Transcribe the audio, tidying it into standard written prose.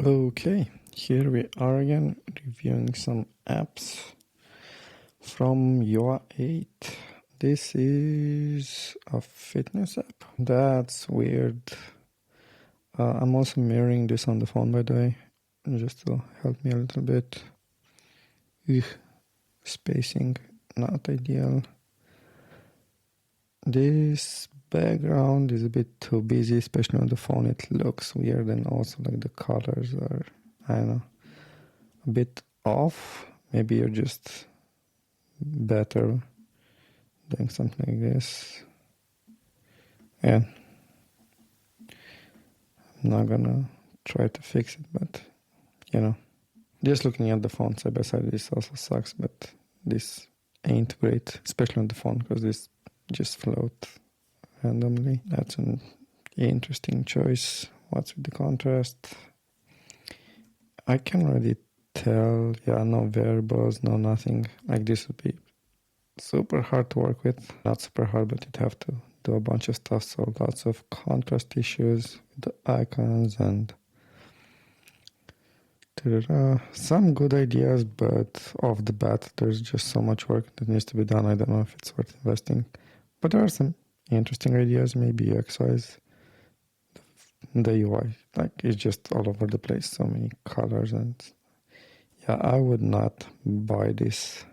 Okay, here we are again reviewing some apps from UI 8. This is a fitness app. That's weird. I'm also mirroring this on the phone, by the way, just to help me a little bit. Ugh, spacing, not ideal. This background is a bit too busy, especially on the phone. It looks weird, and also like the colors are, I don't know, a bit off. Maybe you're just better doing something like this. Yeah, I'm not gonna try to fix it, but just looking at the phone side by side, this also sucks, but this ain't great, especially on the phone, because this just float randomly. That's an interesting choice. What's with the contrast? I can already tell, no variables, no nothing. Like this would be super hard to work with. Not super hard, but you'd have to do a bunch of stuff. So lots of contrast issues with the icons and some good ideas, but off the bat, there's just so much work that needs to be done. I don't know if it's worth investing. But there are some interesting ideas, maybe UX-wise. The UI, like, it's just all over the place. So many colors and I would not buy this.